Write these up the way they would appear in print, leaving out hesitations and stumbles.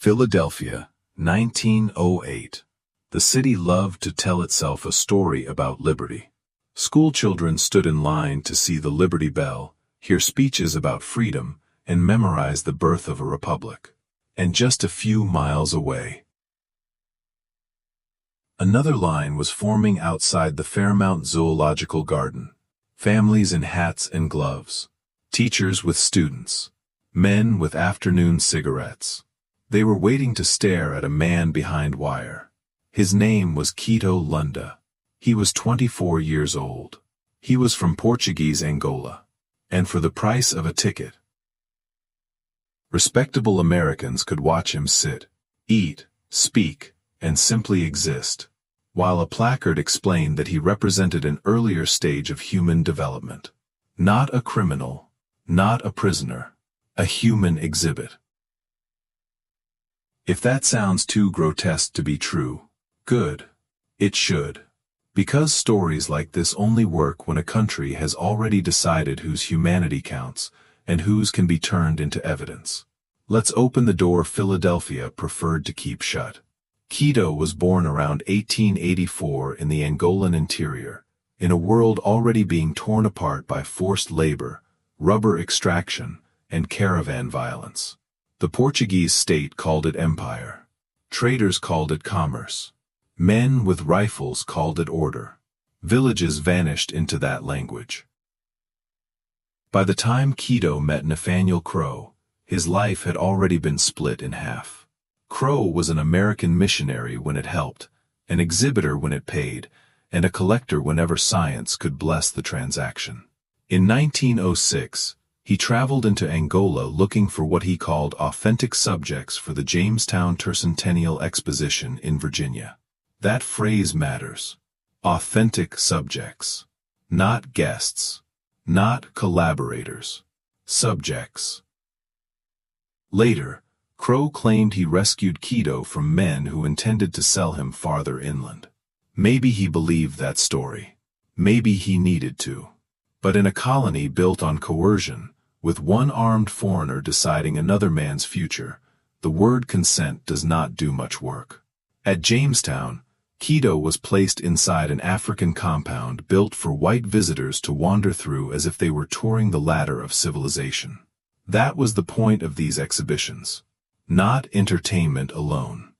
Philadelphia, 1908. The city loved to tell itself a story about liberty. Schoolchildren stood in line to see the Liberty Bell, hear speeches about freedom, and memorize the birth of a republic. And just a few miles away, another line was forming outside the Fairmount Zoological Garden. Families in hats and gloves. Teachers with students. Men with afternoon cigarettes. They were waiting to stare at a man behind wire. His name was Kito Lunda. He was 24 years old. He was from Portuguese Angola. And for the price of a ticket, respectable Americans could watch him sit, eat, speak, and simply exist, while a placard explained that he represented an earlier stage of human development. Not a criminal, not a prisoner, a human exhibit. If that sounds too grotesque to be true, good. It should. Because stories like this only work when a country has already decided whose humanity counts and whose can be turned into evidence. Let's open the door Philadelphia preferred to keep shut. Kito was born around 1884 in the Angolan interior, in a world already being torn apart by forced labor, rubber extraction, and caravan violence. The Portuguese state called it empire. Traders called it commerce. Men with rifles called it order. Villages vanished into that language. By the time Kito met Nathaniel Crow, his life had already been split in half. Crow was an American missionary when it helped, an exhibitor when it paid, and a collector whenever science could bless the transaction. In 1906, he traveled into Angola looking for what he called authentic subjects for the Jamestown Tercentennial Exposition in Virginia. That phrase matters. Authentic subjects. Not guests. Not collaborators. Subjects. Later, Crow claimed he rescued Kito from men who intended to sell him farther inland. Maybe he believed that story. Maybe he needed to. But in a colony built on coercion, with one armed foreigner deciding another man's future, the word consent does not do much work. At Jamestown, Kito was placed inside an African compound built for white visitors to wander through as if they were touring the ladder of civilization. That was the point of these exhibitions. Not entertainment alone.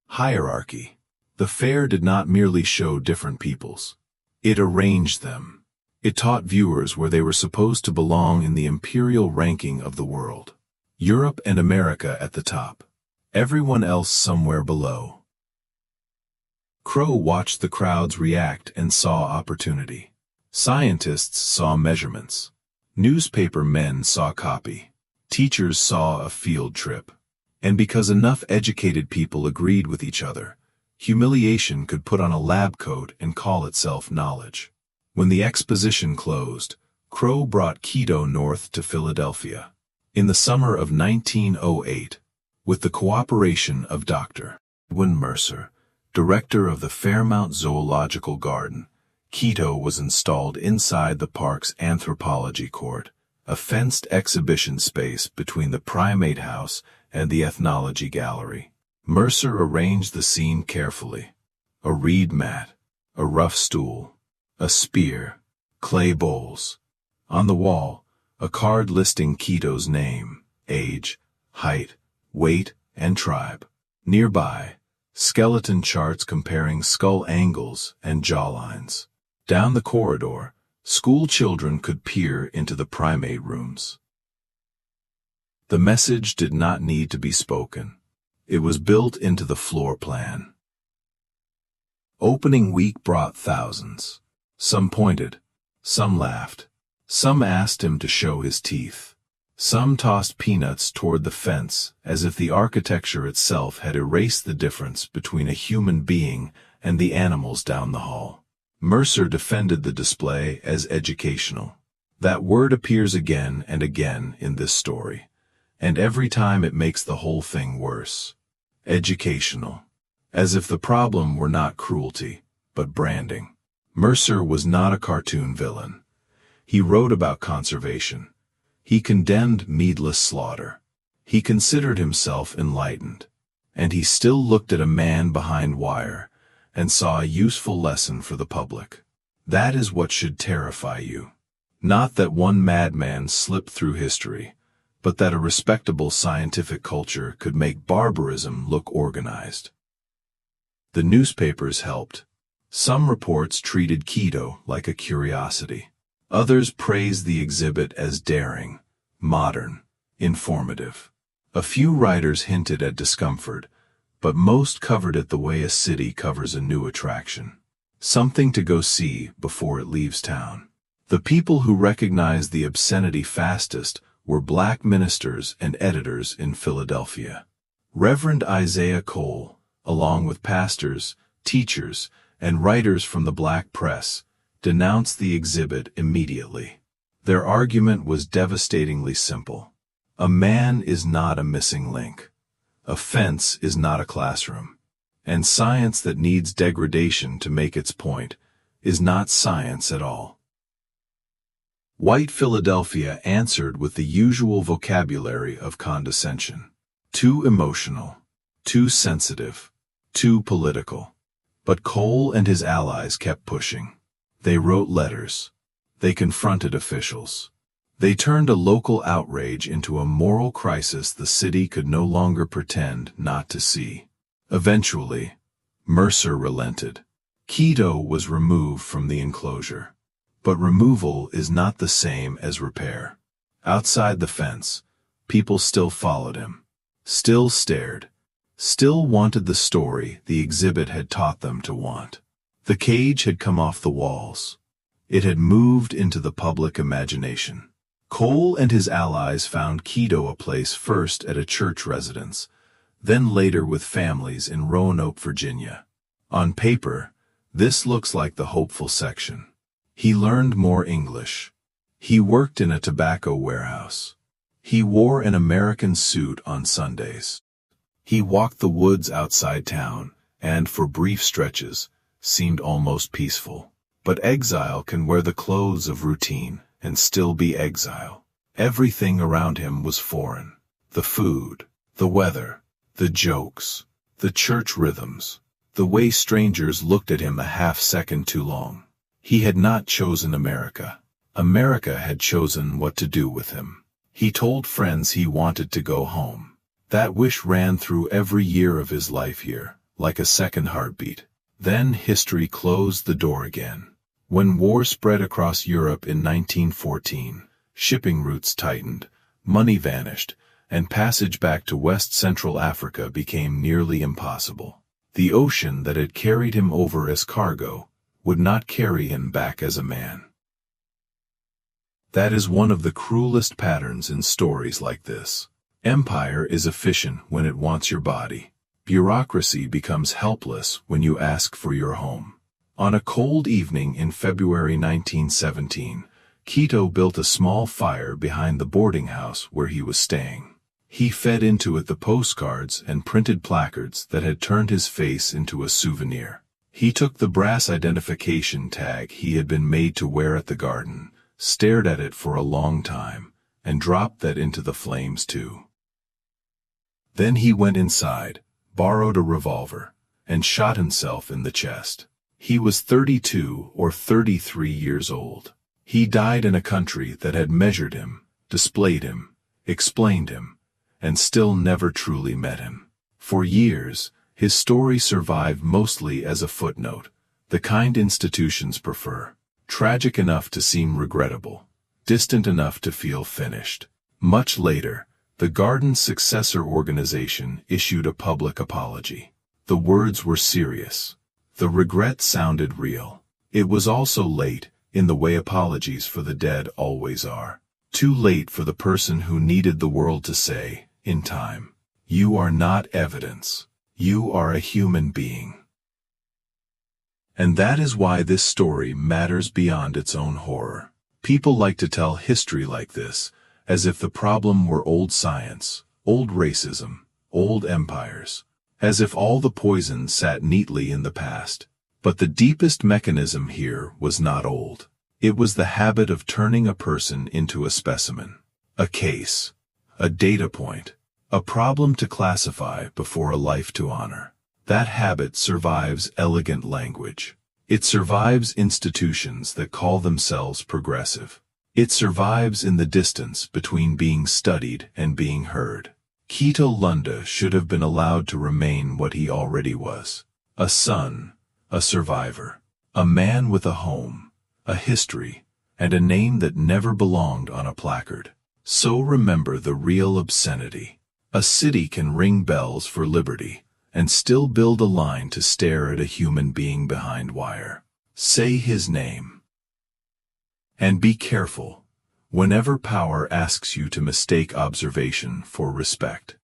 Hierarchy. The fair did not merely show different peoples. It arranged them. It taught viewers where they were supposed to belong in the imperial ranking of the world. Europe and America at the top. Everyone else somewhere below. Crow watched the crowds react and saw opportunity. Scientists saw measurements. Newspaper men saw copy. Teachers saw a field trip. And because enough educated people agreed with each other, humiliation could put on a lab coat and call itself knowledge. When the exposition closed, Crow brought Kito north to Philadelphia. In the summer of 1908, with the cooperation of Dr. Edwin Mercer, director of the Fairmount Zoological Garden, Kito was installed inside the park's anthropology court, a fenced exhibition space between the primate house and the ethnology gallery. Mercer arranged the scene carefully. A reed mat, a rough stool, a spear, clay bowls. On the wall, a card listing Kito's name, age, height, weight, and tribe. Nearby, skeleton charts comparing skull angles and jawlines. Down the corridor, school children could peer into the primate rooms. The message did not need to be spoken. It was built into the floor plan. Opening week brought thousands. Some pointed, some laughed, some asked him to show his teeth. Some tossed peanuts toward the fence as if the architecture itself had erased the difference between a human being and the animals down the hall. Mercer defended the display as educational. That word appears again and again in this story, and every time it makes the whole thing worse. Educational. As if the problem were not cruelty, but branding. Mercer was not a cartoon villain. He wrote about conservation. He condemned needless slaughter. He considered himself enlightened, and he still looked at a man behind wire and saw a useful lesson for the public. That is what should terrify you. Not that one madman slipped through history, but that a respectable scientific culture could make barbarism look organized. The newspapers helped. Some reports treated Kito like a curiosity. Others praised the exhibit as daring, modern, informative. A few writers hinted at discomfort, but most covered it the way a city covers a new attraction. Something to go see before it leaves town. The people who recognized the obscenity fastest were black ministers and editors in Philadelphia. Reverend Isaiah Cole, along with pastors, teachers, and writers from the black press, denounced the exhibit immediately. Their argument was devastatingly simple. A man is not a missing link. A fence is not a classroom. And science that needs degradation to make its point is not science at all. White Philadelphia answered with the usual vocabulary of condescension. Too emotional, too sensitive, too political. But Cole and his allies kept pushing. They wrote letters. They confronted officials. They turned a local outrage into a moral crisis the city could no longer pretend not to see. Eventually, Mercer relented. Kito was removed from the enclosure. But removal is not the same as repair. Outside the fence, people still followed him, still stared, still wanted the story the exhibit had taught them to want. The cage had come off the walls. It had moved into the public imagination. Cole and his allies found Kito a place first at a church residence, then later with families in Roanoke, Virginia. On paper, this looks like the hopeful section. He learned more English. He worked in a tobacco warehouse. He wore an American suit on Sundays. He walked the woods outside town, and for brief stretches, seemed almost peaceful. But exile can wear the clothes of routine and still be exile. Everything around him was foreign. The food, the weather, the jokes, the church rhythms, the way strangers looked at him a half-second too long. He had not chosen America. America had chosen what to do with him. He told friends he wanted to go home. That wish ran through every year of his life here, like a second heartbeat. Then history closed the door again. When war spread across Europe in 1914, shipping routes tightened, money vanished, and passage back to West Central Africa became nearly impossible. The ocean that had carried him over as cargo would not carry him back as a man. That is one of the cruelest patterns in stories like this. Empire is efficient when it wants your body. Bureaucracy becomes helpless when you ask for your home. On a cold evening in February 1917, Kito built a small fire behind the boarding house where he was staying. He fed into it the postcards and printed placards that had turned his face into a souvenir. He took the brass identification tag he had been made to wear at the garden, stared at it for a long time, and dropped that into the flames too. Then he went inside, borrowed a revolver, and shot himself in the chest. He was 32 or 33 years old. He died in a country that had measured him, displayed him, explained him, and still never truly met him. For years, his story survived mostly as a footnote, the kind institutions prefer. Tragic enough to seem regrettable, distant enough to feel finished. Much later, the Garden's successor organization issued a public apology. The words were serious. The regret sounded real. It was also late, in the way apologies for the dead always are. Too late for the person who needed the world to say, in time, "You are not evidence. You are a human being." And that is why this story matters beyond its own horror. People like to tell history like this, as if the problem were old science, old racism, old empires, as if all the poison sat neatly in the past. But the deepest mechanism here was not old. It was the habit of turning a person into a specimen, a case, a data point, A problem to classify before a life to honor. That habit survives elegant language. It survives institutions that call themselves progressive. It survives in the distance between being studied and being heard. Kito Lunda should have been allowed to remain what he already was. A son, a survivor, a man with a home, a history, and a name that never belonged on a placard. So remember the real obscenity. A city can ring bells for liberty and still build a line to stare at a human being behind wire. Say his name. And be careful whenever power asks you to mistake observation for respect.